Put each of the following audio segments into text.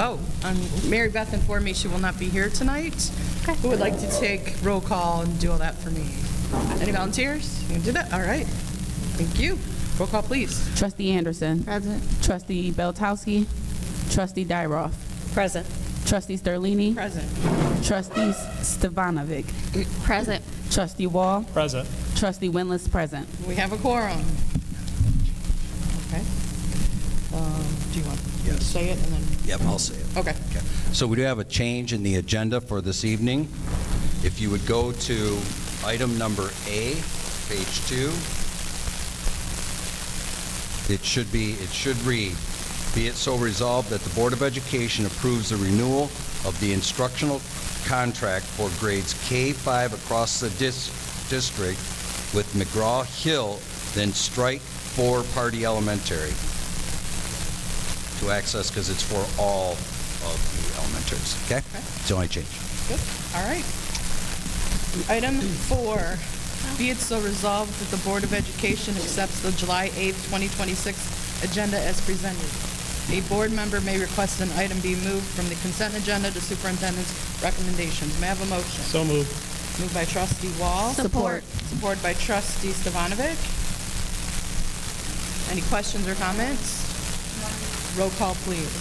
Oh, Mary Beth informed me she will not be here tonight. Okay. Who would like to take roll call and do all that for me? Any volunteers? You can do that? All right. Thank you. Roll call, please. Trustee Anderson. Present. Trustee Beltowski. Trustee Dyroff. Present. Trustee Sterlini. Present. Trustee Stevanovic. Present. Trustee Wall. Present. Trustee Winless present. We have a quorum. Okay. Do you want to say it and then? Yep, I'll say it. Okay. So we do have a change in the agenda for this evening. If you would go to item number A, page 2, it should read, be it so resolved that the Board of Education approves the renewal of the instructional contract for grades K-5 across the district with McGraw-Hill, then strike for Party Elementary to access, because it's for all of the elementaries, okay? It's the only change. Good. All right. Item 4, be it so resolved that the Board of Education accepts the July 8th, 2026 agenda as presented. A board member may request an item be moved from the consent agenda to superintendent's recommendations. May I have a motion? So moved. Moved by trustee Wall. Support. Supported by trustee Stevanovic. Any questions or comments? Roll call, please.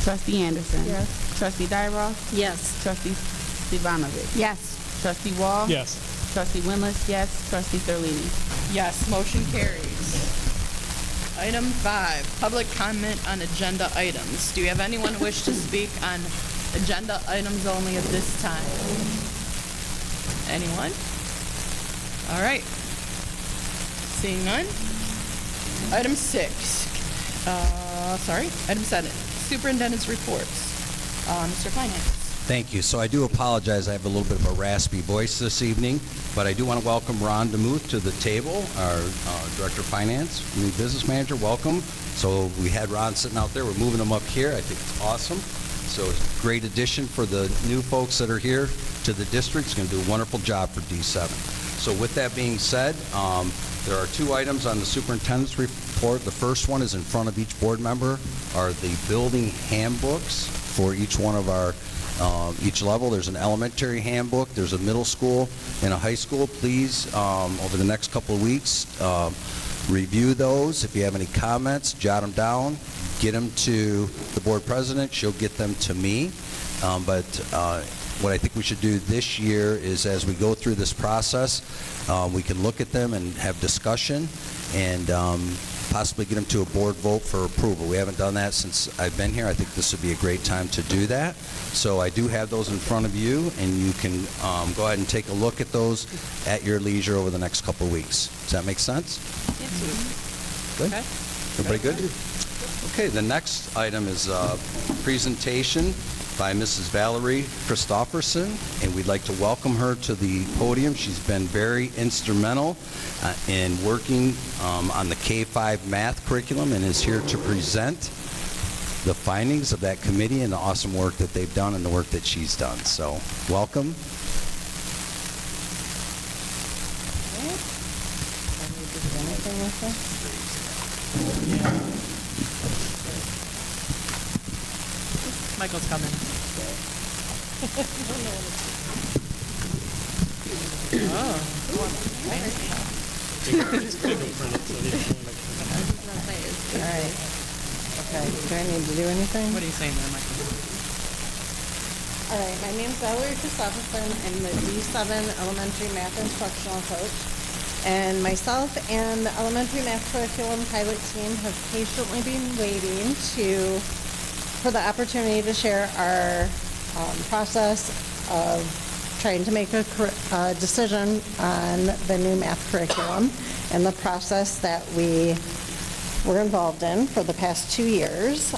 Trustee Anderson. Yes. Trustee Dyroff. Yes. Trustee Stevanovic. Yes. Trustee Wall. Yes. Trustee Winless, yes. Trustee Sterlini. Yes, motion carries. Item 5, public comment on agenda items. Do you have anyone wish to speak on agenda items only at this time? Anyone? All right. Seeing none. Item 6. Item 7, superintendent's reports. Mr. Finance. Thank you. So I do apologize. I have a little bit of a raspy voice this evening, but I do want to welcome Ron DeMuth to the table, our Director of Finance, new business manager. Welcome. So we had Ron sitting out there. We're moving him up here. I think it's awesome. So it's a great addition for the new folks that are here to the district. It's going to do a wonderful job for D7. So with that being said, there are 2 items on the superintendent's report. The first one is in front of each board member, are the building handbooks for each one of our each level. There's an elementary handbook, there's a middle school, and a high school. Please, over the next couple of weeks, review those. If you have any comments, jot them down, get them to the board president. She'll get them to me. But what I think we should do this year is, as we go through this process, we can look at them and have discussion and possibly get them to a board vote for approval. We haven't done that since I've been here. I think this would be a great time to do that. So I do have those in front of you, and you can go ahead and take a look at those at your leisure over the next couple of weeks. Does that make sense? Yes. Good? Okay. Everybody good? Okay, the next item is a presentation by Mrs. Valerie Christofferson, and we'd like to welcome her to the podium. She's been very instrumental in working on the K-5 math curriculum and is here to present the findings of that committee and the awesome work that they've done and the work that she's done. So, welcome. Michael's coming. All right. Okay. Do I need to do anything? What are you saying there, Michael? All right. My name's Valerie Christopherson. I'm the D7 elementary math instructional coach. And myself and the elementary math curriculum pilot team have patiently been waiting for the opportunity to share our process of trying to make a decision on the new math curriculum and the process that we were involved in for the past 2 years.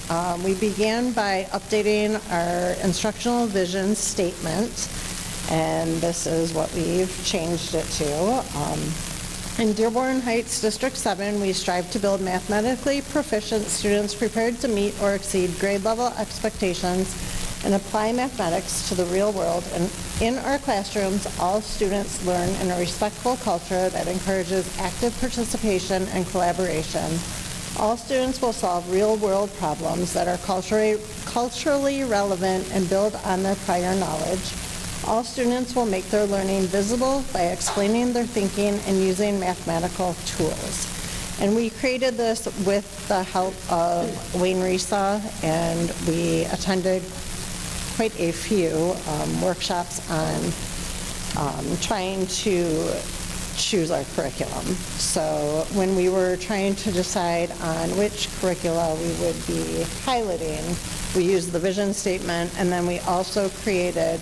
We began by updating our instructional vision statement, and this is what we've changed it to. In Dearborn Heights District 7, we strive to build mathematically proficient students prepared to meet or exceed grade level expectations and apply mathematics to the real world. And in our classrooms, all students learn in a respectful culture that encourages active participation and collaboration. All students will solve real-world problems that are culturally relevant and build on their prior knowledge. All students will make their learning visible by explaining their thinking and using mathematical tools. And we created this with the help of Wayne Risa, and we attended quite a few workshops on trying to choose our curriculum. So when we were trying to decide on which curricula we would be piloting, we used the vision statement, and then we also created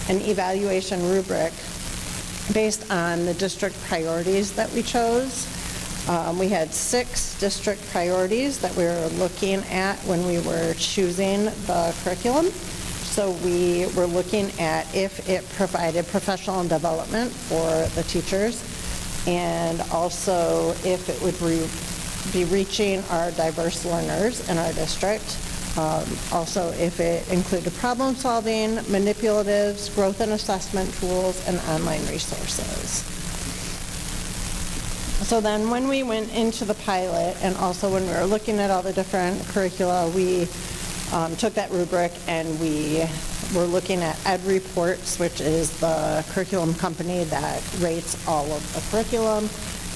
an evaluation rubric based on the district priorities that we chose. We had 6 district priorities that we were looking at when we were choosing the curriculum. So we were looking at if it provided professional development for the teachers, and also if it would be reaching our diverse learners in our district. Also, if it included problem solving, manipulatives, growth and assessment tools, and online resources. So then when we went into the pilot, and also when we were looking at all the different curricula, we took that rubric and we were looking at Ed Reports, which is the curriculum company that rates all of the curriculum,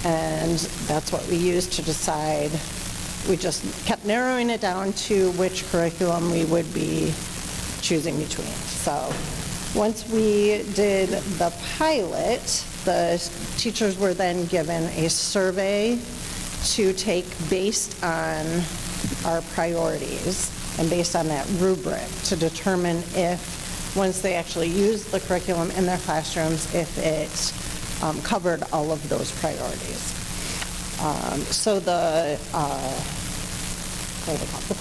and that's what we used to decide. We just kept narrowing it down to which curriculum we would be choosing between. So once we did the pilot, the teachers were then given a survey to take based on our priorities and based on that rubric to determine if, once they actually used the curriculum in their classrooms, if it covered all of those priorities. So the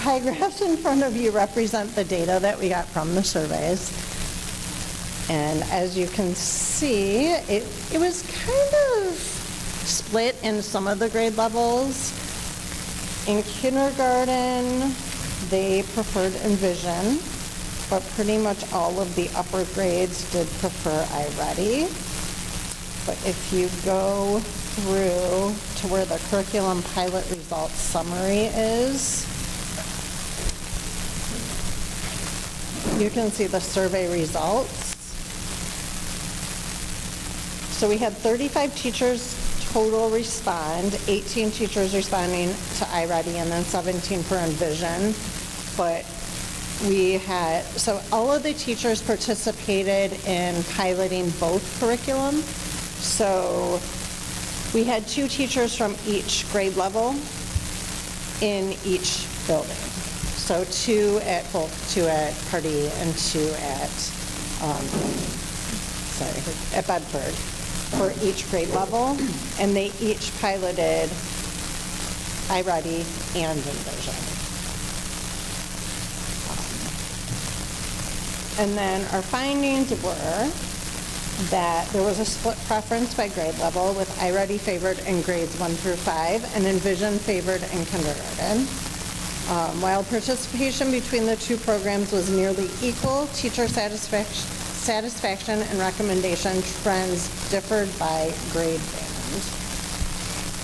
pie graphs in front of you represent the data that we got from the surveys. And as you can see, it was kind of split in some of the grade levels. In kindergarten, they preferred Envision, but pretty much all of the upper grades did prefer iReady. But if you go through to where the curriculum pilot results summary is, you can see the survey results. So we had 35 teachers total respond, 18 teachers responding to iReady, and then 17 for Envision. But we had, so all of the teachers participated in piloting both curriculum. So we had 2 teachers from each grade level in each building. So 2 at Pardee and 2 at Bedford for each grade level, and they each piloted iReady and Envision. And then our findings were that there was a split preference by grade level, with iReady favored in grades 1 through 5 and Envision favored in kindergarten. While participation between the 2 programs was nearly equal, teacher satisfaction and recommendation trends differed by grade band.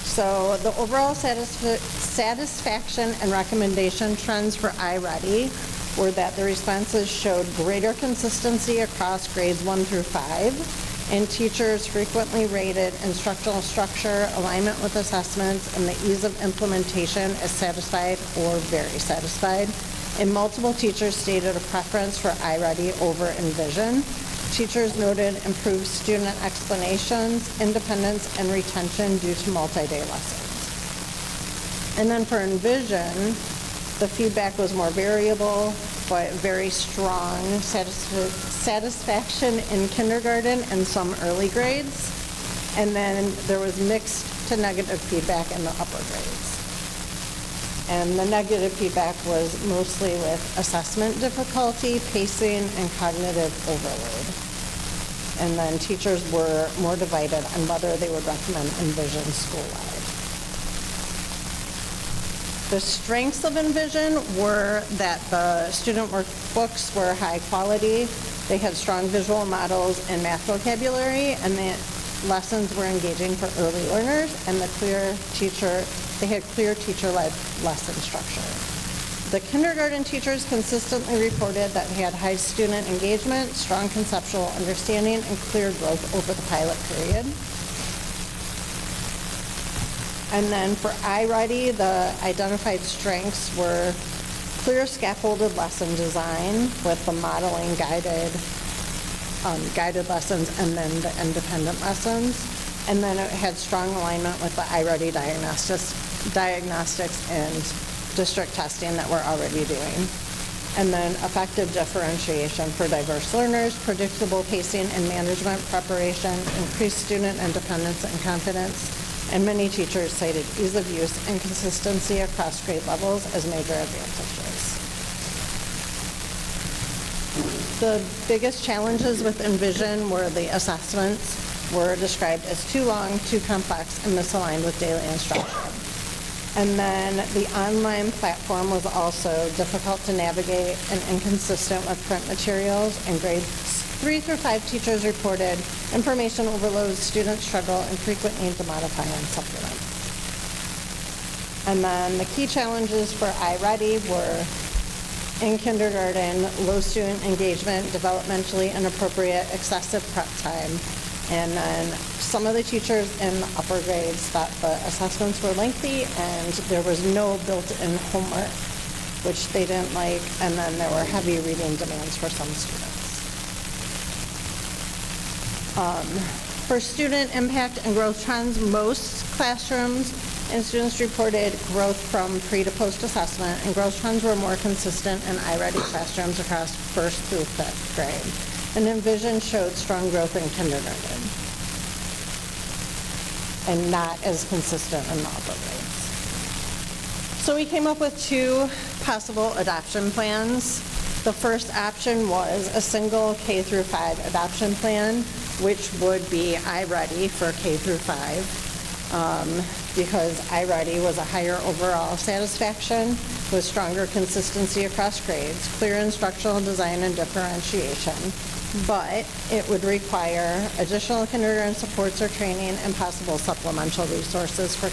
So the overall satisfaction and recommendation trends for iReady were that the responses showed greater consistency across grades 1 through 5, and teachers frequently rated instructional structure, alignment with assessments, and the ease of implementation as satisfied or very satisfied. And multiple teachers stated a preference for iReady over Envision. Teachers noted improved student explanations, independence, and retention due to multi-day lessons. And then for Envision, the feedback was more variable, but very strong satisfaction in kindergarten and some early grades. And then there was mixed to negative feedback in the upper grades. And the negative feedback was mostly with assessment difficulty, pacing, and cognitive overload. And then teachers were more divided on whether they would recommend Envision school-wide. The strengths of Envision were that the student workbooks were high quality, they had strong visual models and math vocabulary, and the lessons were engaging for early learners, and they had clear teacher-led lesson structure. The kindergarten teachers consistently reported that they had high student engagement, strong conceptual understanding, and clear growth over the pilot period. And then for iReady, the identified strengths were clear scaffolded lesson design with the modeling guided lessons and then the independent lessons. And then it had strong alignment with the iReady diagnostics and district testing that we're already doing. And then effective differentiation for diverse learners, predictable pacing and management preparation, increased student independence and confidence, and many teachers cited ease of use and consistency across grade levels as major advantages. The biggest challenges with Envision were the assessments were described as too long, too complex, and misaligned with daily instruction. And then the online platform was also difficult to navigate and inconsistent with print materials, and grades 3 through 5 teachers reported information overload, students struggle, and frequent need to modify and supplement. And then the key challenges for iReady were in kindergarten, low student engagement, developmentally inappropriate, excessive prep time. And then some of the teachers in the upper grades thought the assessments were lengthy and there was no built-in homework, which they didn't like. And then there were heavy reading demands for some students. For student impact and growth trends, most classrooms and students reported growth from pre to post assessment, and growth trends were more consistent in iReady classrooms across 1st through 5th grade. And Envision showed strong growth in kindergarten and not as consistent in the upper grades. So we came up with 2 possible adoption plans. The first option was a single K through 5 adoption plan, which would be iReady for K through 5, because iReady was a higher overall satisfaction with stronger consistency across grades, clear instructional design and differentiation, but it would require additional kindergarten supports or training and possible supplemental resources for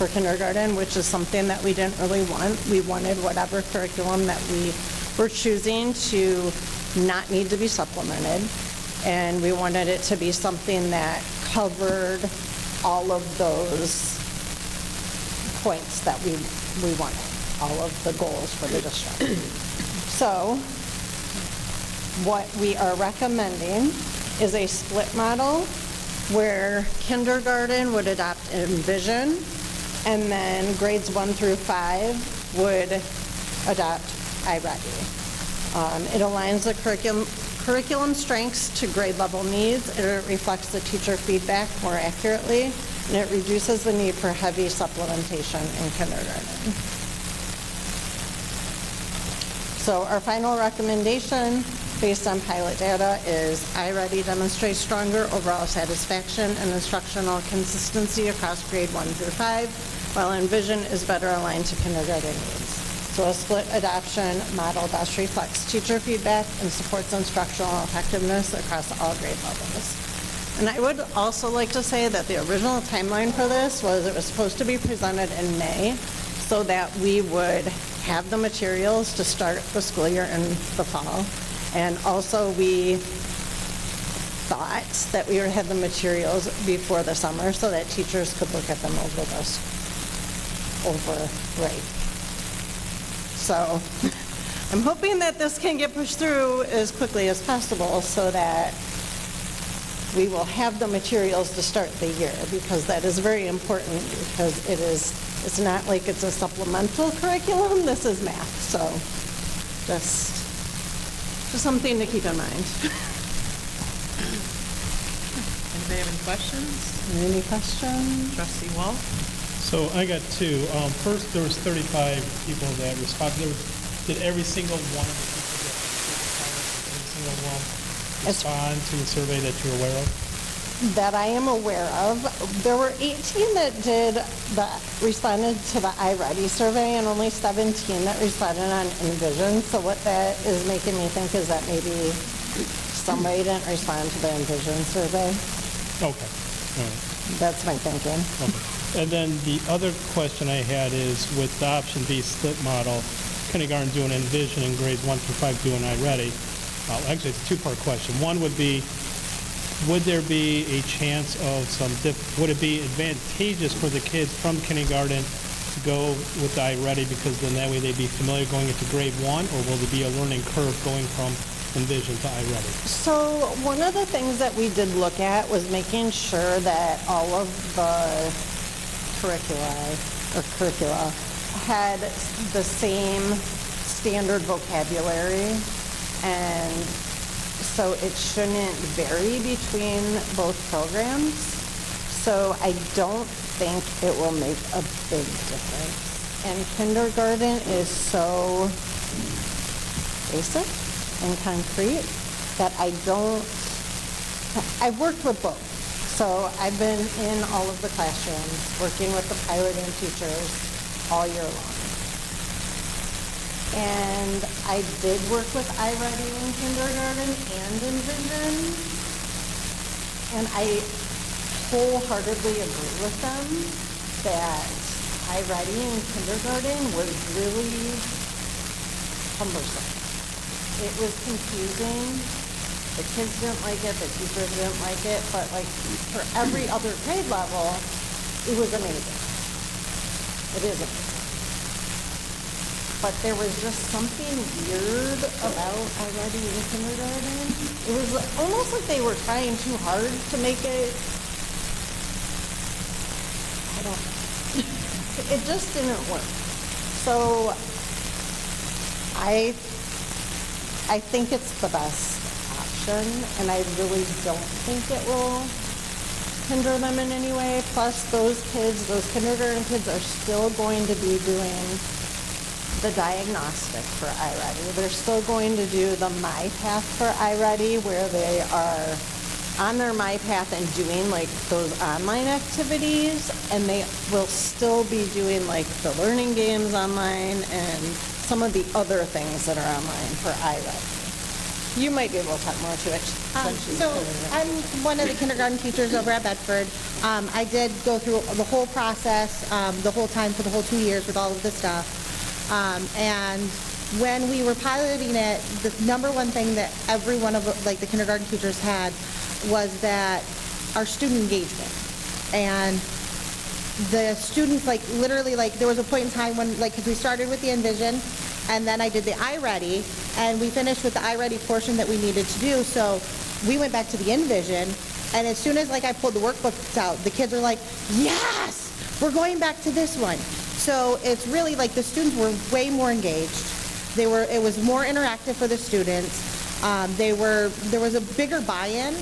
kindergarten, which is something that we didn't really want. We wanted whatever curriculum that we were choosing to not need to be supplemented, and we wanted it to be something that covered all of those points that we wanted, all of the goals for the district. So what we are recommending is a split model where kindergarten would adopt Envision, and then grades 1 through 5 would adopt iReady. It aligns the curriculum strengths to grade level needs, it reflects the teacher feedback more accurately, and it reduces the need for heavy supplementation in kindergarten. So our final recommendation based on pilot data is iReady demonstrates stronger overall satisfaction and instructional consistency across grade 1 through 5, while Envision is better aligned to kindergarten needs. So a split adoption model best reflects teacher feedback and supports instructional effectiveness across all grade levels. And I would also like to say that the original timeline for this was it was supposed to be presented in May so that we would have the materials to start the school year in the fall. And also we thought that we would have the materials before the summer so that teachers could look at them over break. So I'm hoping that this can get pushed through as quickly as possible so that we will have the materials to start the year, because that is very important, because it's not like it's a supplemental curriculum, this is math. So just something to keep in mind. Anybody have any questions? Any questions? Trustee Wall? So I got 2. First, there was 35 people that responded. Did every single one of the people that respond to the survey that you're aware of? That I am aware of. There were 18 that responded to the iReady survey and only 17 that responded on Envision. So what that is making me think is that maybe somebody didn't respond to the Envision survey. Okay. All right. That's my thinking. Okay. And then the other question I had is with the option B split model, kindergarten doing Envision and grades 1 through 5 doing iReady. Actually, it's a two-part question. One would be, would there be a chance of would it be advantageous for the kids from kindergarten to go with the iReady, because then that way they'd be familiar going into grade 1, or will there be a learning curve going from Envision to iReady? So one of the things that we did look at was making sure that all of the curricula had the same standard vocabulary, and so it shouldn't vary between both programs. So I don't think it will make a big difference. And kindergarten is so basic and concrete that I've worked with both. So I've been in all of the classrooms, working with the piloting teachers all year long. And I did work with iReady in kindergarten and Envision, and I wholeheartedly agree with them that iReady in kindergarten was really cumbersome. It was confusing. The kids didn't like it, the teachers didn't like it, but like for every other grade level, it was amazing. It is amazing. But there was just something weird about iReady in kindergarten. It was almost like they were trying too hard to make it, I don't know. It just didn't work. So I think it's the best option, and I really don't think it will hinder them in any way. Plus, those kindergarten kids are still going to be doing the diagnostic for iReady. They're still going to do the MyPath for iReady, where they are on their MyPath and doing like those online activities, and they will still be doing like the learning games online and some of the other things that are online for iReady. You might be able to talk more to it. So I'm one of the kindergarten teachers over at Bedford. I did go through the whole process, the whole time for the whole 2 years with all of this stuff. And when we were piloting it, the number one thing that every one of like the kindergarten teachers had was that our student engagement. And the students, like literally, like there was a point in time when, like, 'cause we started with the Envision, and then I did the iReady, and we finished with the iReady portion that we needed to do. So we went back to the Envision, and as soon as like I pulled the workbooks out, the kids are like, yes, we're going back to this one. So it's really like the students were way more engaged. It was more interactive for the students. There was a bigger buy-in,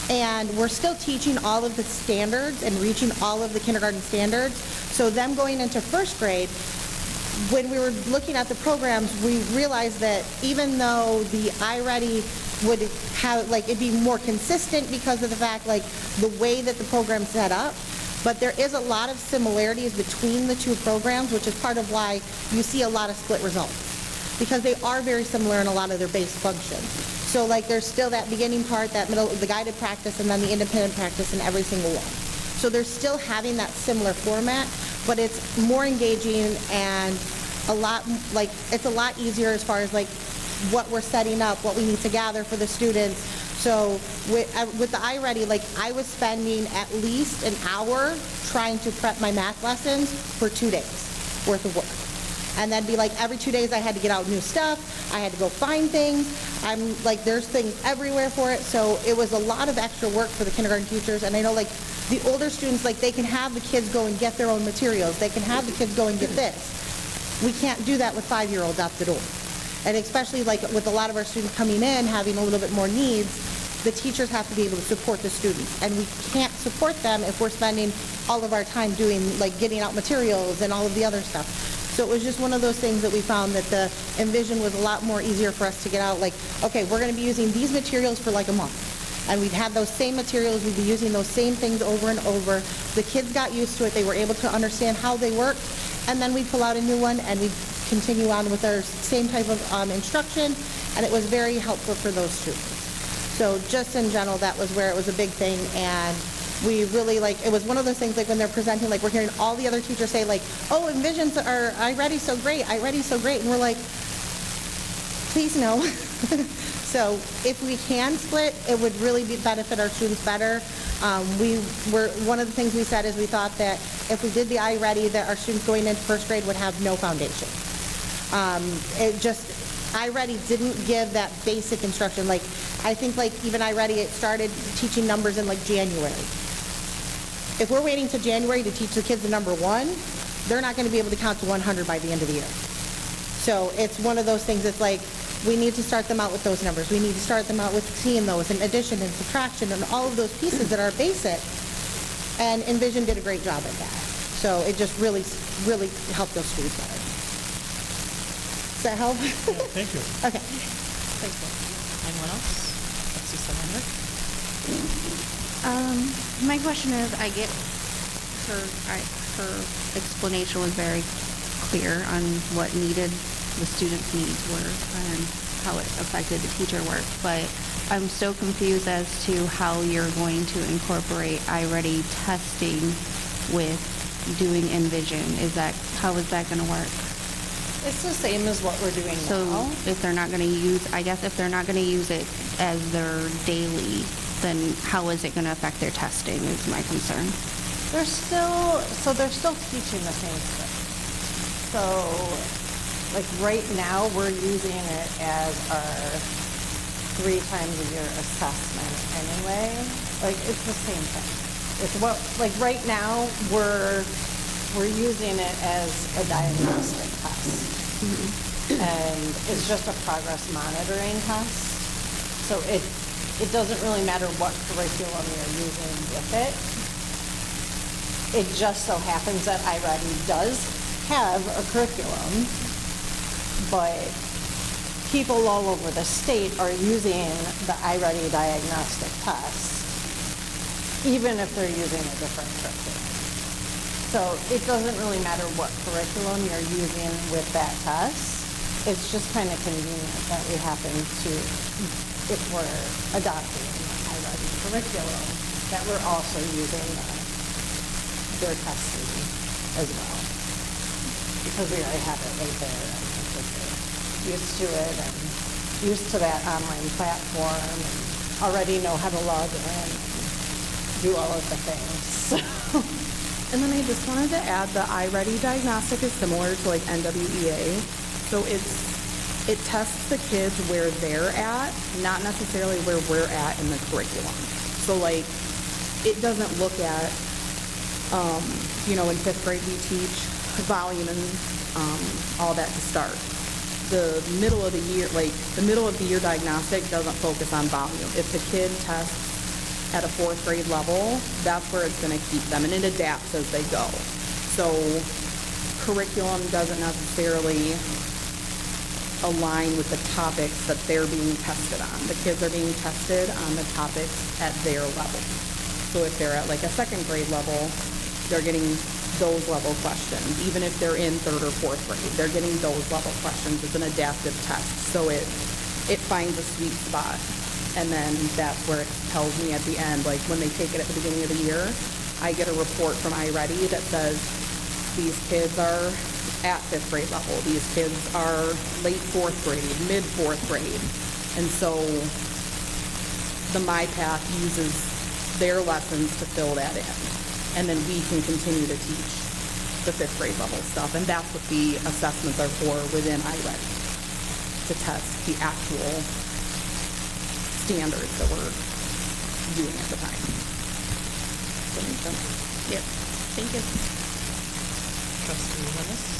and we're still teaching all of the standards and reaching all of the kindergarten standards. So them going into first grade, when we were looking at the programs, we realized that even though the iReady would have, like, it'd be more consistent because of the fact, like, the way that the program's set up, but there is a lot of similarities between the two programs, which is part of why you see a lot of split results, because they are very similar in a lot of their base functions. So, like, there's still that beginning part, that middle, the guided practice, and then the independent practice in every single one. So they're still having that similar format, but it's more engaging and a lot, like, it's a lot easier as far as, like, what we're setting up, what we need to gather for the students. So with the iReady, like, I was spending at least an hour trying to prep my math lessons for 2 days worth of work. And then be like, every 2 days I had to get out new stuff, I had to go find things. I'm like, there's things everywhere for it. So it was a lot of extra work for the kindergarten teachers. And I know, like, the older students, like, they can have the kids go and get their own materials. They can have the kids go and get this. We can't do that with 5-year-olds out the door. And especially, like, with a lot of our students coming in, having a little bit more needs, the teachers have to be able to support the students. And we can't support them if we're spending all of our time doing, like, getting out materials and all of the other stuff. So it was just one of those things that we found that the Envision was a lot more easier for us to get out. Like, okay, we're going to be using these materials for like a month. And we'd have those same materials, we'd be using those same things over and over. The kids got used to it, they were able to understand how they worked, and then we'd pull out a new one and we'd continue on with our same type of instruction, and it was very helpful for those students. So just in general, that was where it was a big thing, and we really, like, it was one of those things, like, when they're presenting, like, we're hearing all the other teachers say, like, oh, Envision's are iReady so great, iReady so great, and we're like, please no. So if we can split, it would really benefit our students better. One of the things we said is we thought that if we did the iReady, that our students going into first grade would have no foundation. iReady didn't give that basic instruction. Like, I think, like, even iReady, it started teaching numbers in, like, January. If we're waiting to January to teach the kids the number 1, they're not going to be able to count to 100 by the end of the year. So it's one of those things that's like, we need to start them out with those numbers. We need to start them out with seeing those and addition and subtraction and all of those pieces that are basic. And Envision did a great job at that. So it just really, really helped those students better. Does that help? Yeah, thank you. Okay. Thank you. Anyone else? Trustee Salinger? My question is, I get her explanation was very clear on what the students' needs were and how it affected the teacher work, but I'm so confused as to how you're going to incorporate iReady testing with doing Envision. How is that going to work? It's the same as what we're doing So now. if they're not going to use it as their daily, then how is it going to affect their testing is my concern. They're still teaching the same stuff. So, like, right now, we're using it as our 3 times a year assessment anyway. Like, it's the same thing. It's what, like, right now, we're using it as a diagnostic test. And it's just a progress monitoring test. So it doesn't really matter what curriculum you're using with it. It just so happens that iReady does have a curriculum, but people all over the state are using the iReady diagnostic test, even if they're using a different curriculum. So it doesn't really matter what curriculum you're using with that test. It's just kind of convenient that we happen to, if we're adopting the iReady curriculum, that we're also using their testing as well. Because we already have it right there, and kids are used to it and used to that online platform and already know how to log in and do all of the things. And then I just wanted to add the iReady diagnostic is similar to like NWEA. So it tests the kids where they're at, not necessarily where we're at in the curriculum. So like, it doesn't look at, in 5th grade we teach volume and all that to start. The middle of the year diagnostic doesn't focus on volume. If the kid tests at a 4th grade level, that's where it's going to keep them, and it adapts as they go. So curriculum doesn't necessarily align with the topics that they're being tested on. The kids are being tested on the topics at their level. So if they're at like a 2nd grade level, they're getting those level questions. Even if they're in 3rd or 4th grade, they're getting those level questions. It's an adaptive test. So it finds a sweet spot. And then that's where it tells me at the end, like when they take it at the beginning of the year, I get a report from iReady that says these kids are at 5th grade level. These kids are late 4th grade, mid 4th grade. And so the MyPath uses their lessons to fill that in. And then we can continue to teach the 5th grade level stuff. And that's what the assessments are for within iReady, to test the actual standards that we're doing at the time. Does that make sense? Yep. Thank you. Trustee Willis?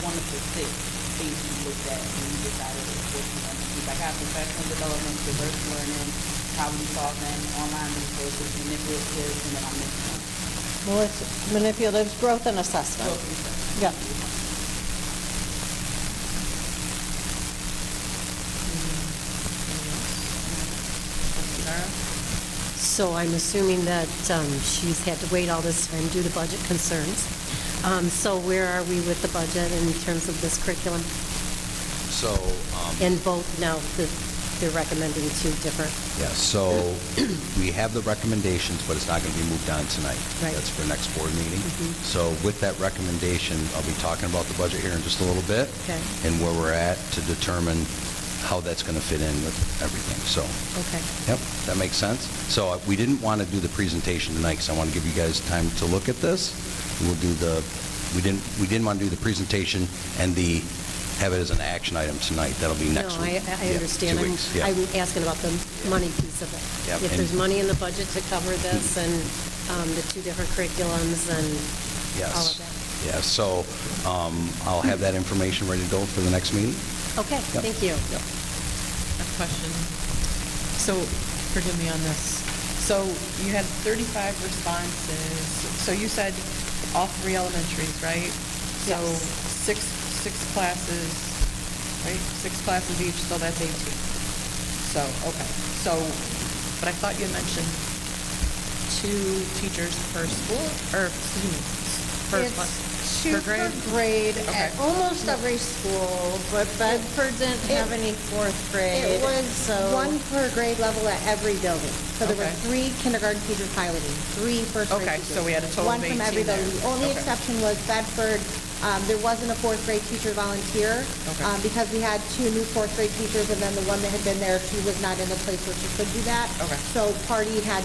One of the 6 things we looked at when we decided what we wanted to do, like our professional development, diverse learning, problem solving, online resources, manipulatives, and then I'm missing one. Well, it's manipulatives, growth and assessment. Yeah. So I'm assuming that she's had to wait all this time due to budget concerns. So where are we with the budget in terms of this curriculum? So, In both now, the they're recommending two different. Yes, so we have the recommendations, but it's not going to be moved on tonight. Right. That's for next board meeting. So with that recommendation, I'll be talking about the budget here in just a little bit. Okay. And where we're at to determine how that's going to fit in with everything, so. Okay. Yep, that makes sense. So we didn't want to do the presentation tonight, because I want to give you guys time to look at this. We'll do we didn't want to do the presentation and have it as an action item tonight. That'll be next No, week. I Yeah, understand. 2 weeks, yeah. I'm asking about the money piece of it. Yep, If and- there's money in the budget to cover this and the two different curriculums and all of Yes, that. yes. So I'll have that information ready to go for the next meeting. Okay, Yep. thank you. Yep. A question. So, forgive me on this. So, you had 35 responses. So you said all three elementaries, right? So, Yes. six classes, right? 6 classes each, so that's 18. So, okay. So, but I thought you mentioned 2 teachers per school, or, excuse me, per class? It's 2 per grade? grade Okay. at almost every school, but Bedford didn't have any 4th grade. It was so 1 per grade level at every building. So there were Okay. 3 kindergarten teachers piloting, 3 first grade Okay, teachers. so we had a total of 1 from 18 every there. building. The only Okay. exception was Bedford. There wasn't a 4th grade teacher volunteer Okay. because we had 2 new 4th grade teachers, and then the one that had been there, she was not in a place where she could do that. Okay. So Party had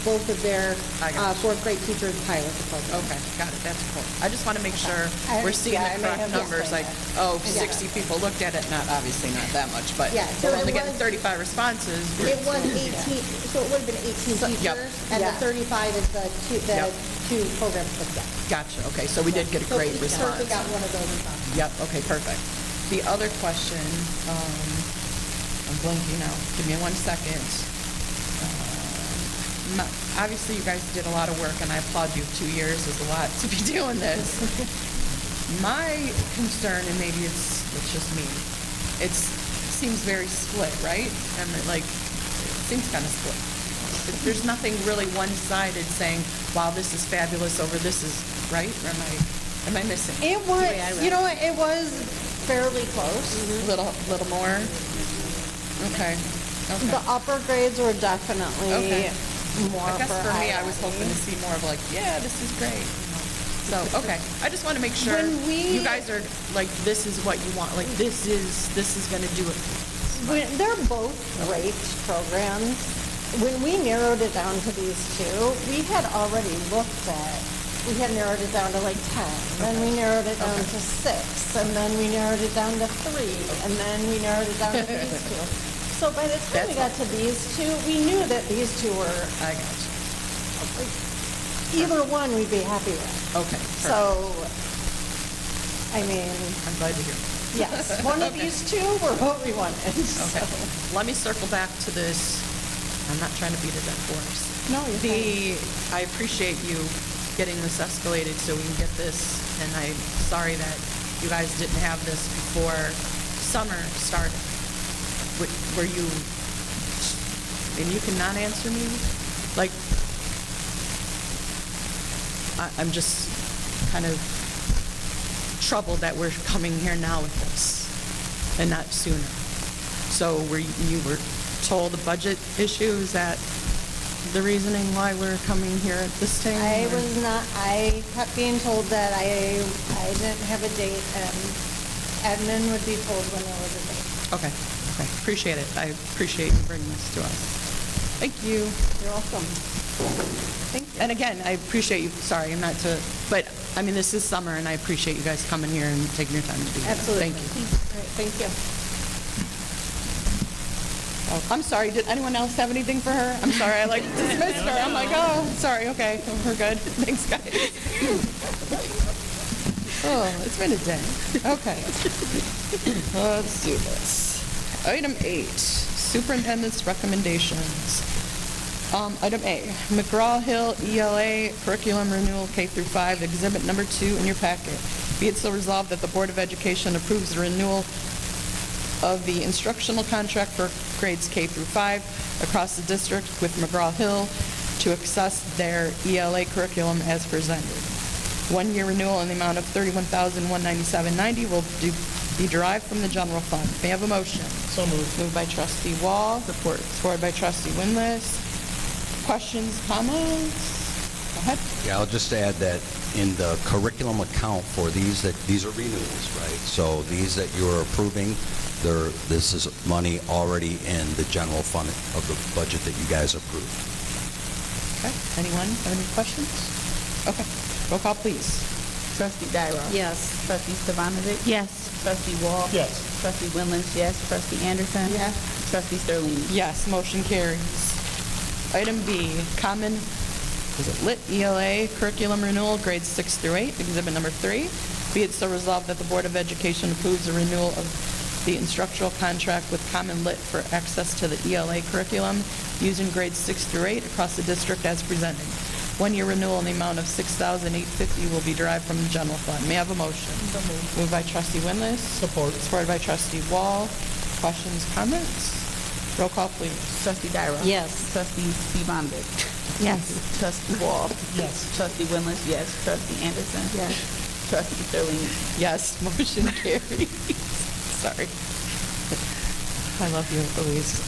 both of their I got you. 4th grade teachers pilot the program. Okay, got it, that's cool. I just want to make sure I- we're seeing yeah, the I may correct have numbers, like, explained 60 people looked at it, obviously not that much, but Yeah, so we're it only getting was- 35 responses. It was 18, so it would have been 18 Yep. teachers, and the Yeah. 35 is the Yep. two programs put together. Gotcha, okay, so we did get a So great each response. person got one of those responses. Yep, okay, perfect. The other question, I'm blanking now, give me 1 second. Obviously, you guys did a lot of work, and I applaud you. 2 years is a lot to be doing this. My concern, and maybe it's just me, it seems very split, right? And it seems kind of split. There's nothing really one-sided saying, wow, this is fabulous over this is, right? Or am I missing? It was, you know, it was fairly close. Little more? Okay. The upper grades were definitely Okay. more I guess for me, I highlighting. was hoping to see more of yeah, this is great. So, okay. I just want to make sure When we- you guys are this is what you want. This is going to do it. They're both great programs. When we narrowed it down to these 2, we had already we had narrowed it down to 10, then we narrowed it down to 6, and then we narrowed it down to 3, and then we narrowed it down to these 2. So by the time we got to these 2, we knew that these 2 were, I got either one we'd be happy with. you. Okay. Perfect. So, I mean, I'm glad to hear. yes, one of these 2 were what we wanted. Okay. Let me circle back to this. I'm not trying to beat a dead horse. No, you're fine. I appreciate you getting this escalated so we can get this, and I'm sorry that you guys didn't have this before summer started. Were you, and you cannot answer me, I'm just kind of troubled that we're coming here now with this and not sooner. So you were told the budget issue, is that the reasoning why we're coming here at this time? I kept being told that I didn't have a date, and admin would be told when there was a date. Okay, appreciate it. I appreciate you bringing this to us. Thank you. You're welcome. Thank you. And again, I appreciate you, sorry, I'm not to, but, I mean, this is summer, and I appreciate you guys coming here and taking your time to do that. Absolutely. Thank you. All right, thank you. Oh, I'm sorry, did anyone else have anything for her? I'm sorry, I dismissed her. I'm oh, sorry, okay, we're good. Thanks, guys. Oh, it's been a day. Okay. Let's do this. Item 8, superintendent's recommendations. Item A, McGraw-Hill ELA curriculum renewal K through 5, exhibit number 2 in your packet. Be it so resolved that the Board of Education approves the renewal of the instructional contract for grades K through 5 across the district with McGraw-Hill to access their ELA curriculum as presented. 1-year renewal in the amount of $31,197.90 will be derived from the general fund. May I have a motion? So moved. Moved by trustee Wall. Support. Supported by trustee Winless. Questions, comments? Go ahead. Yeah, I'll just add that in the curriculum account for these are renewals, right? So these that you're approving, this is money already in the general fund of the budget that you guys approved. Okay. Anyone have any questions? Okay. Roll call, please. Trustee Dyroff. Yes. Trustee Stefanovic. Yes. Trustee Wall. Yes. Trustee Winless, yes. Trustee Anderson. Yes. Trustee Sterling. Yes, motion carries. Item B, common, lit ELA curriculum renewal, grades 6 through 8, exhibit number 3. Be it so resolved that the Board of Education approves the renewal of the instructional contract with Common Lit for access to the ELA curriculum using grades 6 through 8 across the district as presented. One-year renewal in the amount of $6,850 will be derived from the general fund. May I have a motion? Moved by trustee Winless. Support. Supported by trustee Wall. Questions, comments? Roll call, please. Trustee Dyroff. Yes. Trustee Stefanovic. Yes. Trustee Wall. Yes. Trustee Winless, yes. Trustee Anderson. Yes. Trustee Sterling. Yes, motion carries. Sorry. I love you, Louise.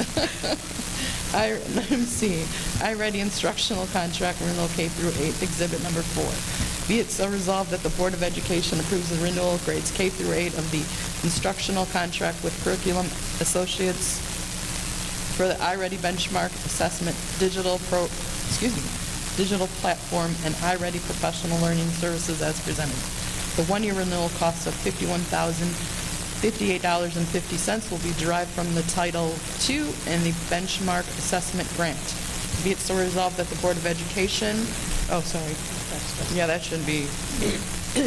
Item C, I-ready instructional contract renewal K through 8, exhibit number 4. Be it so resolved that the Board of Education approves the renewal of grades K through 8 of the instructional contract with Curriculum Associates for the I-ready benchmark assessment digital platform and I-ready professional learning services as presented. The one-year renewal cost of $51,058.50 will be derived from the Title II and the benchmark assessment grant. Be it so resolved that the Board of Education, yeah, that shouldn't be,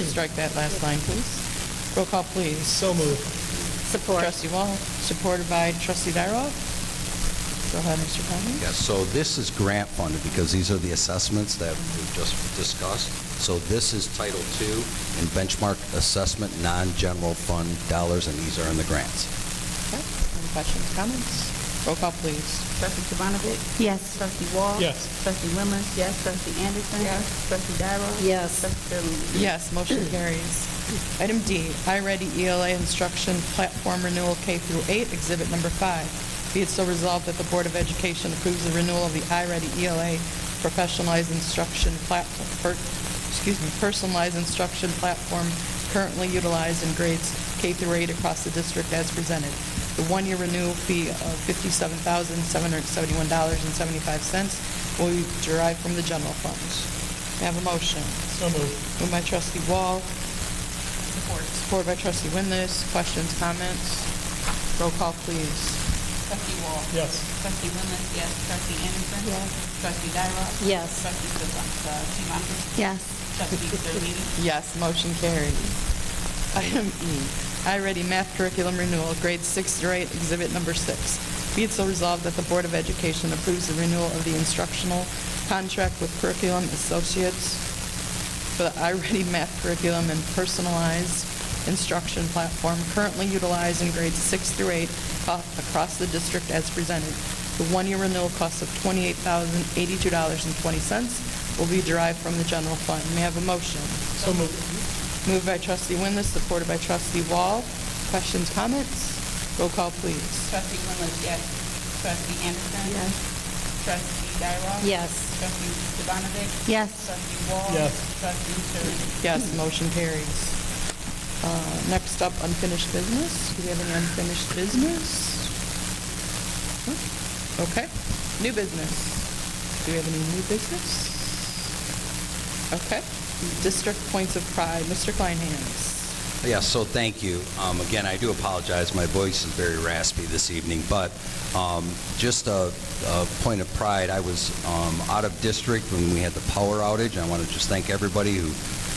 strike that last line, please. Roll call, please. So moved. Support. Trustee Wall, supported by trustee Dyroff. Go ahead, Mr. Conley. Yes, so this is grant funded because these are the assessments that we just discussed. So this is Title II and benchmark assessment, non-general fund dollars, and these are in the grants. Okay, any questions, comments? Roll call, please. Trustee Stefanovic. Yes. Trustee Wall. Yes. Trustee Winless, yes. Trustee Anderson. Yes. Trustee Dyroff. Yes. Trustee Sterling. Yes, motion carries. Item D, I-ready ELA instruction platform renewal K through 8, exhibit number 5. Be it so resolved that the Board of Education approves the renewal of the I-ready ELA professionalized instruction platform, personalized instruction platform currently utilized in grades K through 8 across the district as presented. The one-year renewal fee of $57,771.75 will be derived from the general funds. May I have a motion? So moved. Moved by trustee Wall. Supported by trustee Winless. Questions, comments? Roll call, please. Trustee Wall. Yes. Trustee Winless, yes. Trustee Anderson. Yes. Trustee Dyroff. Yes. Trustee Stefanovic. Yes. Trustee Sterling. Yes, motion carries. Item E, I-ready math curriculum renewal, grades 6 through 8, exhibit number 6. Be it so resolved that the Board of Education approves the renewal of the instructional contract with Curriculum Associates for the I-ready math curriculum and personalized instruction platform currently utilized in grades 6 through 8 across the district as presented. The one-year renewal cost of $28,082.20 will be derived from the general fund. May I have a motion? So moved. Moved by trustee Winless, supported by trustee Wall. Questions, comments? Roll call, please. Trustee Winless, yes. Trustee Anderson. Yes. Trustee Dyroff. Yes. Trustee Stefanovic. Yes. Trustee Wall. Yes. Trustee Sterling. Yes, motion carries. Next up, unfinished business. Do we have any unfinished business? Okay. New business. Do we have any new business? Okay. District points of pride. Mr. Kleinhans. Yes, so thank you. Again, I do apologize. My voice is very raspy this evening, but just a point of pride. I was out of district when we had the power outage. I want to just thank everybody who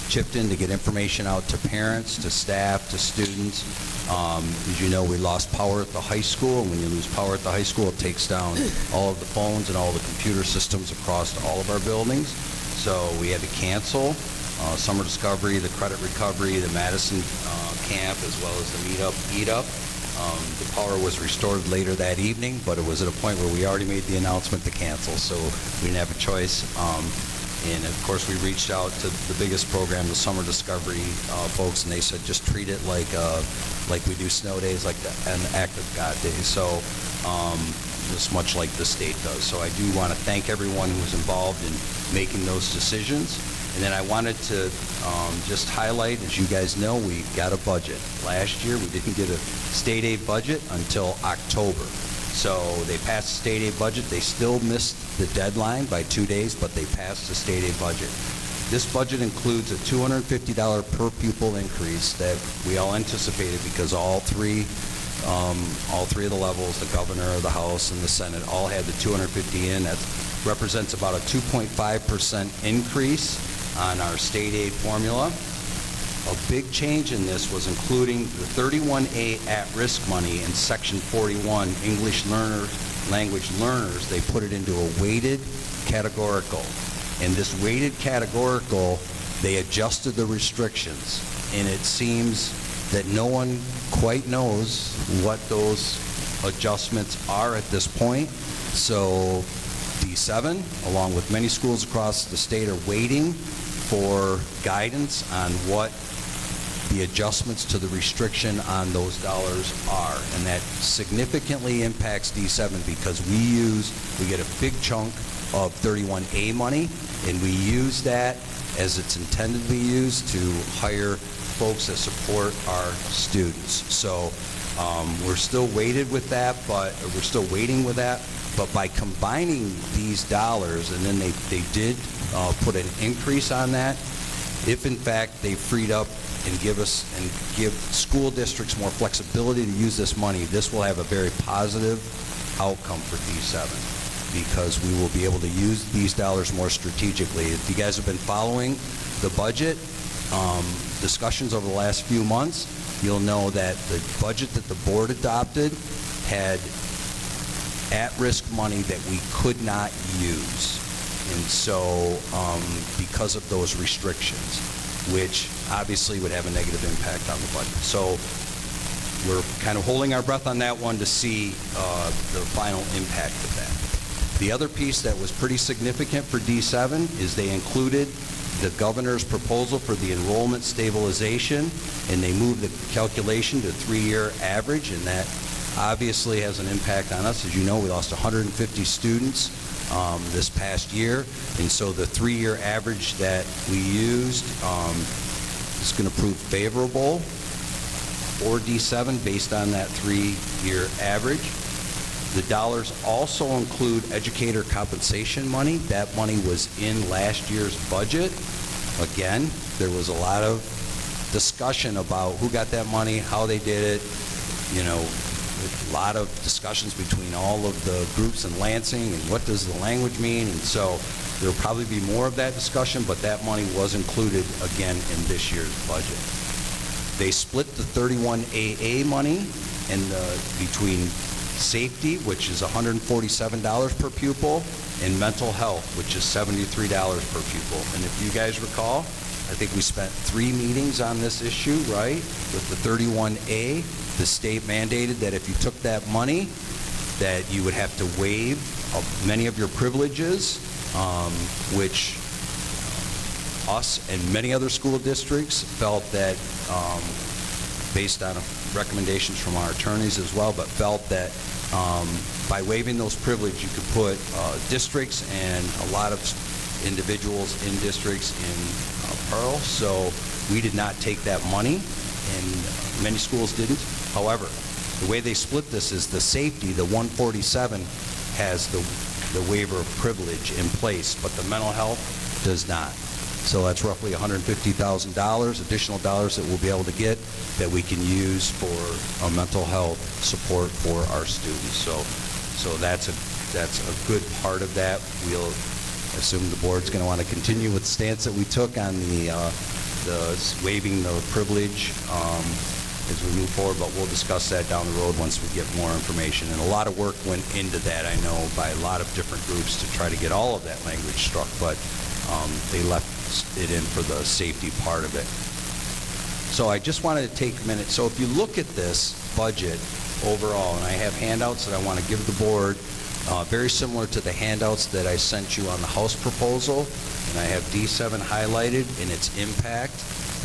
chipped in to get information out to parents, to staff, to students. As you know, we lost power at the high school. When you lose power at the high school, it takes down all of the phones and all the computer systems across all of our buildings. So we had to cancel Summer Discovery, the Credit Recovery, the Madison camp, as well as the Meetup, Eat Up. The power was restored later that evening, but it was at a point where we already made the announcement to cancel, so we didn't have a choice. And of course, we reached out to the biggest program, the Summer Discovery folks, and they said just treat it like we do snow days, like an act of God day. So just much like the state does. So I do want to thank everyone who was involved in making those decisions. And then I wanted to just highlight, as you guys know, we got a budget. Last year, we didn't get a state aid budget until October. So they passed the state aid budget. They still missed the deadline by 2 days, but they passed the state aid budget. This budget includes a $250 per pupil increase that we all anticipated because all three of the levels, the governor, the House, and the Senate, all had the 250 in. That represents about a 2.5% increase on our state aid formula. A big change in this was including the 31A at-risk money in Section 41, English language learners. They put it into a weighted categorical. And this weighted categorical, they adjusted the restrictions. And it seems that no one quite knows what those adjustments are at this point. So D7, along with many schools across the state, are waiting for guidance on what the adjustments to the restriction on those dollars are. And that significantly impacts D7 because we get a big chunk of 31A money, and we use that as it's intended to be used to hire folks that support our students. So we're still waiting with that, but by combining these dollars, and then they did put an increase on that, if in fact they freed up and give school districts more flexibility to use this money, this will have a very positive outcome for D7 because we will be able to use these dollars more strategically. If you guys have been following the budget discussions over the last few months, you'll know that the budget that the board adopted had at-risk money that we could not use. And so because of those restrictions, which obviously would have a negative impact on the budget. So we're kind of holding our breath on that one to see the final impact of that. The other piece that was pretty significant for D7 is they included the governor's proposal for the enrollment stabilization, and they moved the calculation to 3-year average, and that obviously has an impact on us. As you know, we lost 150 students this past year, and so the 3-year average that we used is going to prove favorable for D7 based on that 3-year average. The dollars also include educator compensation money. That money was in last year's budget. Again, there was a lot of discussion about who got that money, how they did it, a lot of discussions between all of the groups in Lansing and what does the language mean, and so there will probably be more of that discussion, but that money was included again in this year's budget. They split the 31AA money between safety, which is $147 per pupil, and mental health, which is $73 per pupil. And if you guys recall, I think we spent 3 meetings on this issue, right? With the 31A, the state mandated that if you took that money, that you would have to waive many of your privileges, which us and many other school districts felt that, based on recommendations from our attorneys as well, but felt that by waiving those privileges, you could put districts and a lot of individuals in districts in peril. So we did not take that money, and many schools didn't. However, the way they split this is the safety, the 147, has the waiver of privilege in place, but the mental health does not. So that's roughly $150,000, additional dollars that we'll be able to get that we can use for a mental health support for our students. So that's a good part of that. We'll assume the board's going to want to continue with the stance that we took on the waiving the privilege as we move forward, but we'll discuss that down the road once we get more information. And a lot of work went into that, I know, by a lot of different groups to try to get all of that language struck, but they left it in for the safety part of it. So I just wanted to take a minute. So if you look at this budget overall, and I have handouts that I want to give the board, very similar to the handouts that I sent you on the House proposal. and I have D7 highlighted and its impact.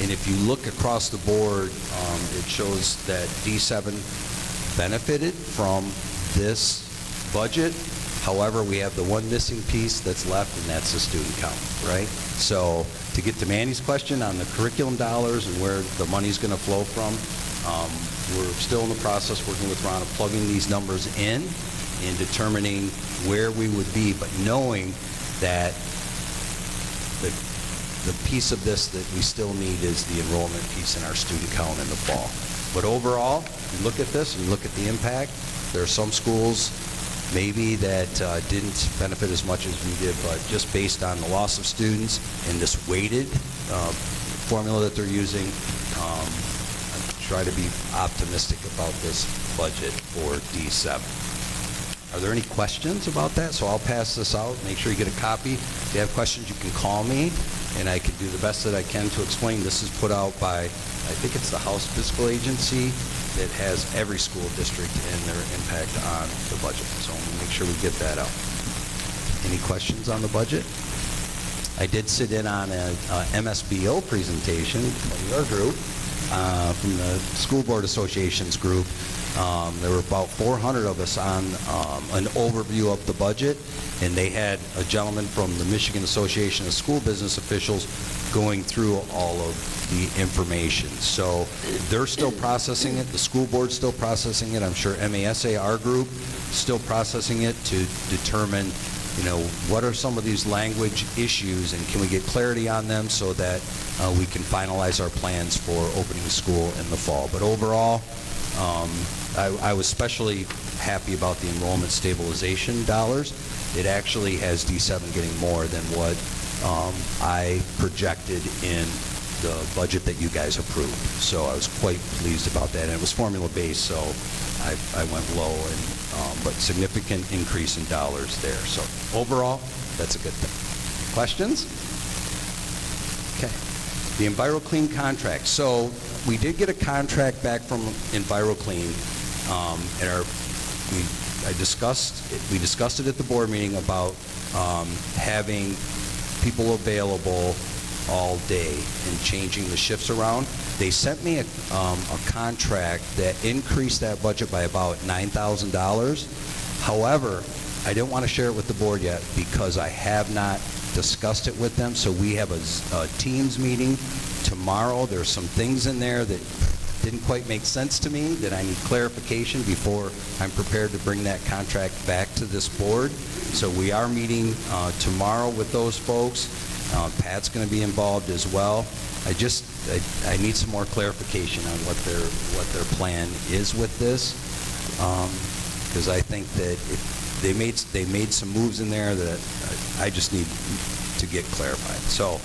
And if you look across the board, it shows that D7 benefited from this budget. However, we have the one missing piece that's left, and that's the student count, right? So to get to Mandy's question on the curriculum dollars and where the money's going to flow from, we're still in the process, working with Ron, of plugging these numbers in and determining where we would be, but knowing that the piece of this that we still need is the enrollment piece in our student count in the fall. But overall, you look at this and you look at the impact, there are some schools maybe that didn't benefit as much as we did, but just based on the loss of students and this weighted formula that they're using, I try to be optimistic about this budget for D7. Are there any questions about that? So I'll pass this out. Make sure you get a copy. If you have questions, you can call me, and I can do the best that I can to explain. This is put out by, I think it's the House Fiscal Agency that has every school district and their impact on the budget. So we'll make sure we get that out. Any questions on the budget? I did sit in on a MSBO presentation from your group, from the School Board Association's group. There were about 400 of us on an overview of the budget, and they had a gentleman from the Michigan Association of School Business Officials going through all of the information. So they're still processing it. The school board's still processing it. I'm sure MASA, our group, still processing it to determine, what are some of these language issues, and can we get clarity on them so that we can finalize our plans for opening school in the fall. But overall, I was especially happy about the enrollment stabilization dollars. It actually has D7 getting more than what I projected in the budget that you guys approved. So I was quite pleased about that. And it was formula-based, so I went low, but significant increase in dollars there. So overall, that's a good thing. Questions? Okay. The EnviroClean contract. So we did get a contract back from EnviroClean, and we discussed it at the board meeting about having people available all day and changing the shifts around. They sent me a contract that increased that budget by about $9,000. However, I didn't want to share it with the board yet because I have not discussed it with them. So we have a Teams meeting tomorrow. There's some things in there that didn't quite make sense to me that I need clarification before I'm prepared to bring that contract back to this board. So we are meeting tomorrow with those folks. Pat's going to be involved as well. I need some more clarification on what their plan is with this, because I think that they made some moves in there that I just need to get clarified. So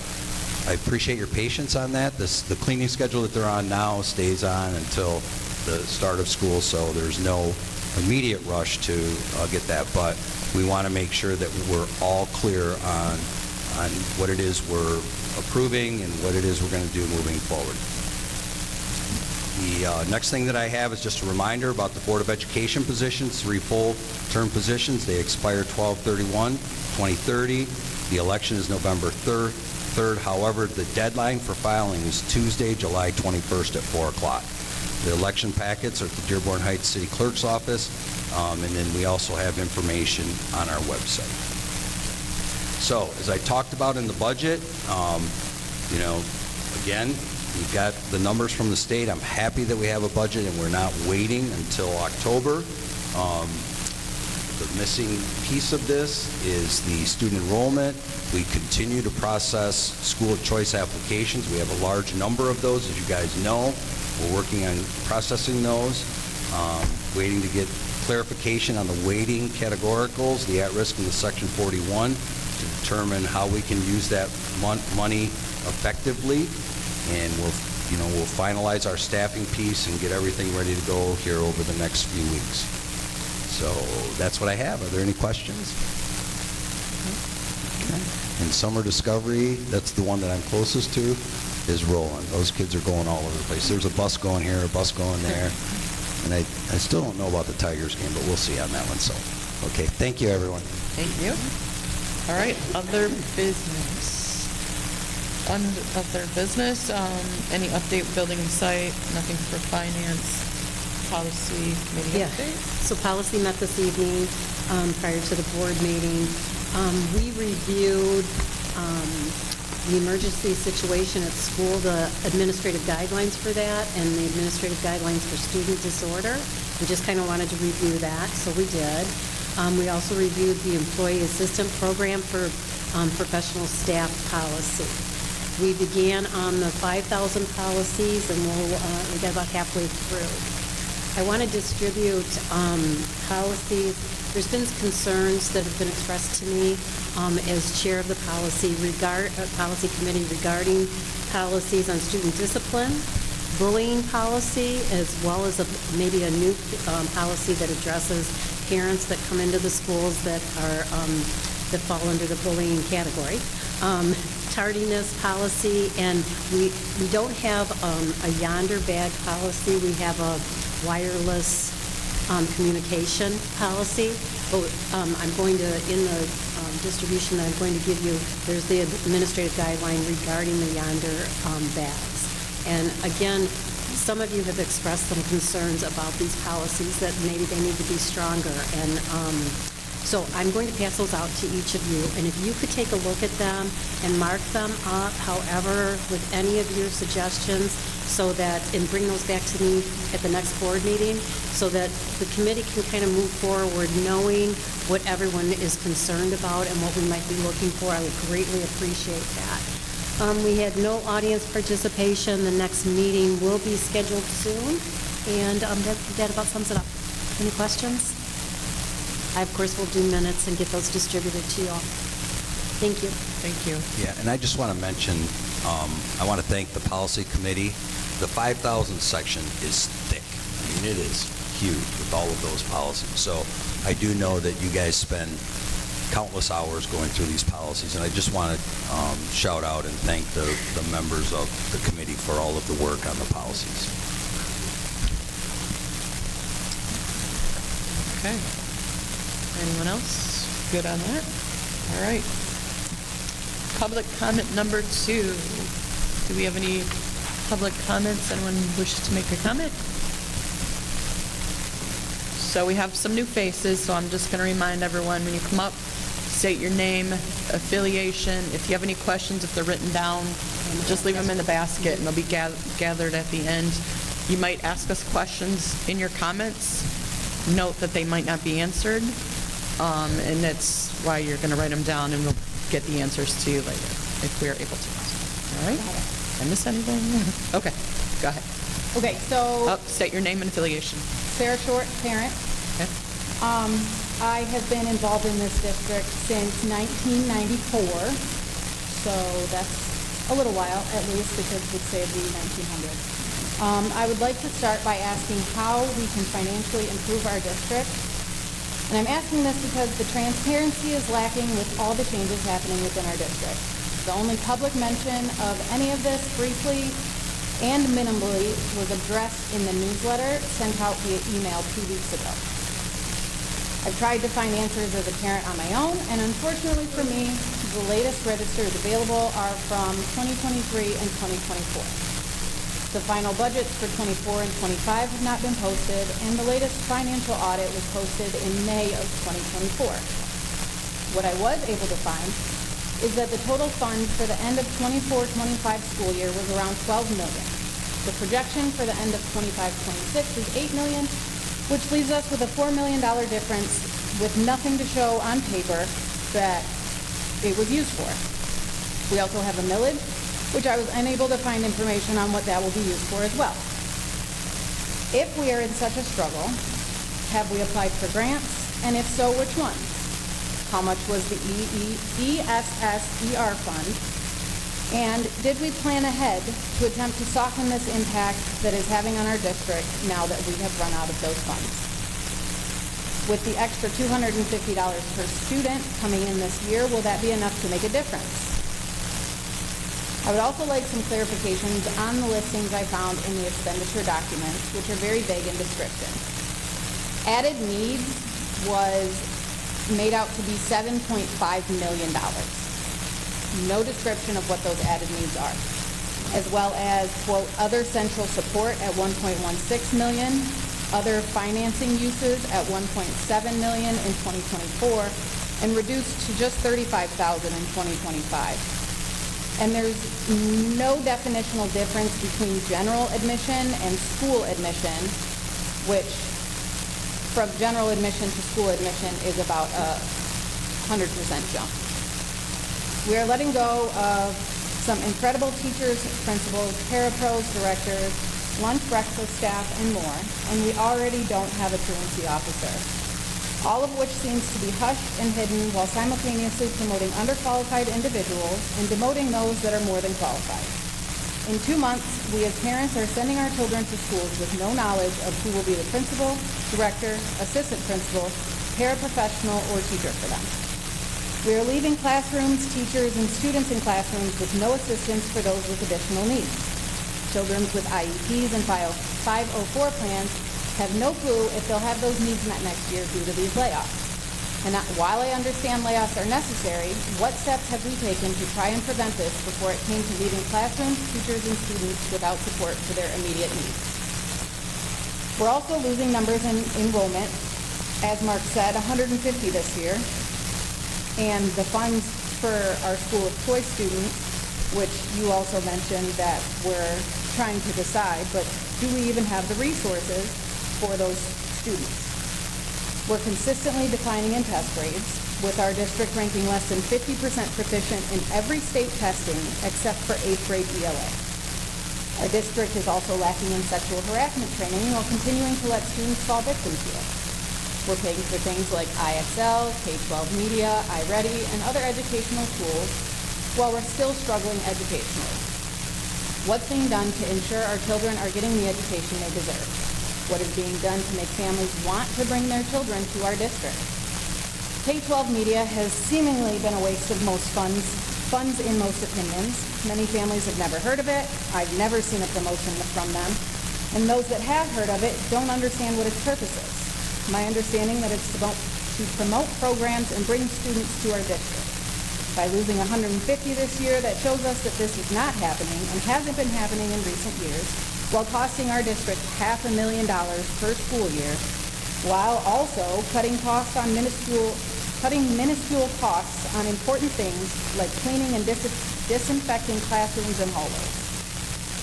I appreciate your patience on that. The cleaning schedule that they're on now stays on until the start of school, so there's no immediate rush to get that. But we want to make sure that we're all clear on what it is we're approving and what it is we're going to do moving forward. The next thing that I have is just a reminder about the Board of Education positions, 3 full-term positions. They expire 12/31/2030. The election is November 3rd. However, the deadline for filing is Tuesday, July 21st at 4 o'clock. The election packets are at the Dearborn Heights City Clerk's office, and then we also have information on our website. So, as I talked about in the budget, again, we've got the numbers from the state. I'm happy that we have a budget and we're not waiting until October. The missing piece of this is the student enrollment. We continue to process school of choice applications. We have a large number of those, as you guys know. We're working on processing those, waiting to get clarification on the weighting categoricals, the at-risk and the Section 41, to determine how we can use that money effectively, and we'll finalize our staffing piece and get everything ready to go here over the next few weeks. So that's what I have. Are there any questions? Okay. And Summer Discovery, that's the one that I'm closest to, is rolling. Those kids are going all over the place. There's a bus going here, a bus going there, and I still don't know about the Tigers game, but we'll see on that one. So, okay, thank you, everyone. Thank you. All right, other business. other business, any update with building and site, nothing for finance, policy committee Yeah. update? So policy met this evening prior to the board meeting. We reviewed the emergency situation at school, the administrative guidelines for that, and the administrative guidelines for student disorder. We just kind of wanted to review that, so we did. We also reviewed the employee assistant program for professional staff policy. We began on the 5,000 policies, and we got about halfway through. I want to distribute policies. There's been concerns that have been expressed to me as chair of the policy committee regarding policies on student discipline, bullying policy, as well as maybe a new policy that addresses parents that come into the schools that fall under the bullying category. Tardiness policy, and we don't have a yonder bag policy. We have a wireless communication policy. But I'm going to, in the distribution that I'm going to give you, there's the administrative guideline regarding the yonder bags. And again, some of you have expressed some concerns about these policies, that maybe they need to be stronger. And so I'm going to pass those out to each of you. And if you could take a look at them and mark them up, however, with any of your suggestions, so that, and bring those back to me at the next board meeting, so that the committee can kind of move forward knowing what everyone is concerned about and what we might be looking for. I would greatly appreciate that. We had no audience participation. The next meeting will be scheduled soon. And that about sums it up. Any questions? I, of course, will do minutes and get those distributed to you all. Thank you. Thank you. Yeah, and I just want to mention, I want to thank the policy committee. The 5,000 section is thick. I mean, it is huge with all of those policies. So I do know that you guys spend countless hours going through these policies, and I just want to shout out and thank the members of the committee for all of the work on the policies. Okay. Anyone else? Good on that? All right. Public comment number 2. Do we have any public comments? Anyone wishes to make a comment? So we have some new faces, so I'm just going to remind everyone, when you come up, state your name, affiliation. If you have any questions, if they're written down, just leave them in the basket, and they'll be gathered at the end. You might ask us questions in your comments. Note that they might not be answered, and that's why you're going to write them down, and we'll get the answers to you later, if we are able to. All right? Did I miss anything? Okay, go ahead. Okay, so State your name and affiliation. Sarah Short, parent. Okay. I have been involved in this district since 1994, so that's a little while at least, because we'd say the 1900s. I would like to start by asking how we can financially improve our district. And I'm asking this because the transparency is lacking with all the changes happening within our district. The only public mention of any of this briefly and minimally was addressed in the newsletter sent out via email 2 weeks ago. I've tried to find answers as a parent on my own, and unfortunately for me, the latest registers available are from 2023 and 2024. The final budgets for 24 and 25 have not been posted, and the latest financial audit was posted in May of 2024. What I was able to find is that the total funds for the end of 24-25 school year was around $12 million. The projection for the end of 25-26 is $8 million, which leaves us with a $4 million difference with nothing to show on paper that it was used for. We also have a millage, which I was unable to find information on what that will be used for as well. If we are in such a struggle, have we applied for grants? And if so, which ones? How much was the ESSER fund? And did we plan ahead to attempt to soften this impact that is having on our district now that we have run out of those funds? With the extra $250 per student coming in this year, will that be enough to make a difference? I would also like some clarifications on the listings I found in the expenditure documents, which are very vague and descriptive. Added needs was made out to be $7.5 million. no description of what those added needs are, as well as, quote, other central support at $1.16 million, other financing uses at $1.7 million in 2024, and reduced to just $35,000 in 2025. And there's no definitional difference between general admission and school admission, which from general admission to school admission is about a 100% jump. We are letting go of some incredible teachers, principals, parapros, directors, lunch breakfast staff, and more, and we already don't have a truancy officer. All of which seems to be hushed and hidden while simultaneously promoting underqualified individuals and demoting those that are more than qualified. In 2 months, we as parents are sending our children to schools with no knowledge of who will be the principal, director, assistant principal, paraprofessional, or teacher for them. We are leaving classrooms, teachers, and students in classrooms with no assistance for those with additional needs. Children with IEPs and 504 plans have no clue if they'll have those needs met next year due to these layoffs. And while I understand layoffs are necessary, what steps have we taken to try and prevent this before it came to leaving classrooms, teachers, and students without support for their immediate needs? We're also losing numbers in enrollment. As Mark said, 150 this year. And the funds for our school of choice students, which you also mentioned that we're trying to decide, but do we even have the resources for those students? We're consistently declining in test grades, with our district ranking less than 50% proficient in every state testing except for 8th grade ELA. Our district is also lacking in sexual harassment training while continuing to let students fall victim to it. We're paying for things like IXL, K-12 Media, iReady, and other educational tools while we're still struggling educationally. What's being done to ensure our children are getting the education they deserve? What is being done to make families want to bring their children to our district? K-12 Media has seemingly been a waste of most funds in most opinions. Many families have never heard of it. I've never seen a promotion from them. And those that have heard of it don't understand what its purpose is. My understanding that it's to promote programs and bring students to our district. By losing 150 this year, that shows us that this is not happening and hasn't been happening in recent years, while costing our district $500,000 per school year, while also cutting minuscule costs on important things like cleaning and disinfecting classrooms and hallways.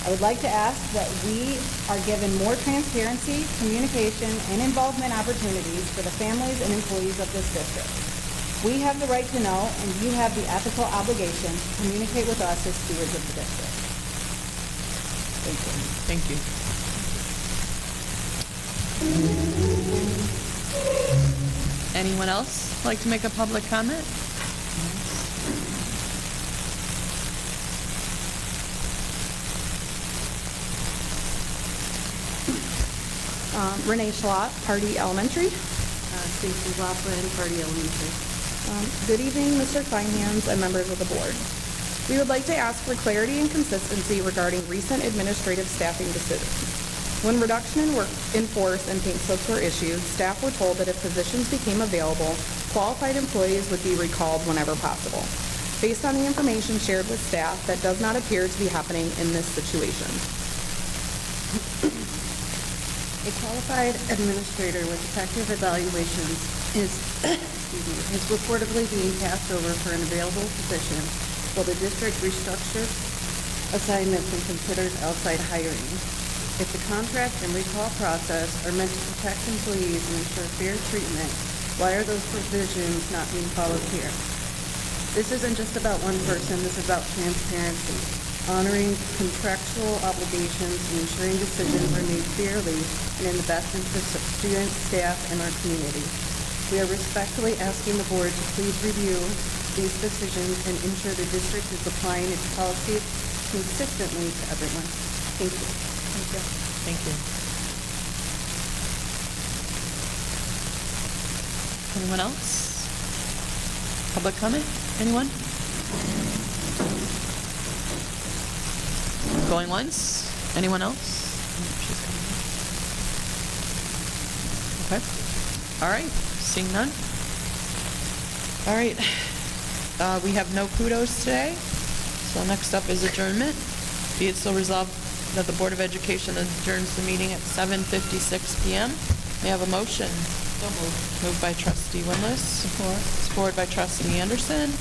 I would like to ask that we are given more transparency, communication, and involvement opportunities for the families and employees of this district. We have the right to know, and you have the ethical obligation to communicate with us as stewards of the district. Thank you. Thank you. Anyone else like to make a public comment? Renee Schlott, Pardee Elementary. Stacy Laughlin, Pardee Elementary. Good evening, Mr. Kleinhans and members of the board. We would like to ask for clarity and consistency regarding recent administrative staffing decisions. When reduction in force and pink slips were issued, staff were told that if positions became available, qualified employees would be recalled whenever possible. Based on the information shared with staff, that does not appear to be happening in this situation. A qualified administrator with effective evaluations is reportedly being passed over for an available position while the district restructures assignments and considers outside hiring. If the contract and recall process are meant to protect employees and ensure fair treatment, why are those provisions not being followed here? This isn't just about one person, this is about transparency, honoring contractual obligations, and ensuring decisions are made fairly and in the best interest of students, staff, and our community. We are respectfully asking the board to please review these decisions and ensure the district is applying its policies consistently to everyone. Thank you. Thank you. Thank you. Anyone else? Public comment? Anyone? Going once? Anyone else? Okay. All right. Seeing none? All right. We have no kudos today. So next up is adjournment. Be it so resolved that the Board of Education adjourns the meeting at 7:56 PM. May I have a motion? So moved. Moved by trustee Winless. Support. Support by trustee Anderson.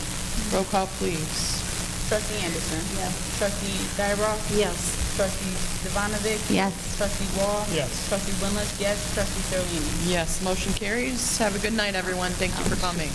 Roll call, please. Trustee Anderson. Yes. Trustee Guybroth. Yes. Trustee Stefanovic. Yes. Trustee Wall. Yes. Trustee Winless. Yes. Trustee Serlini. Yes, motion carries. Have a good night, everyone. Thank you for coming.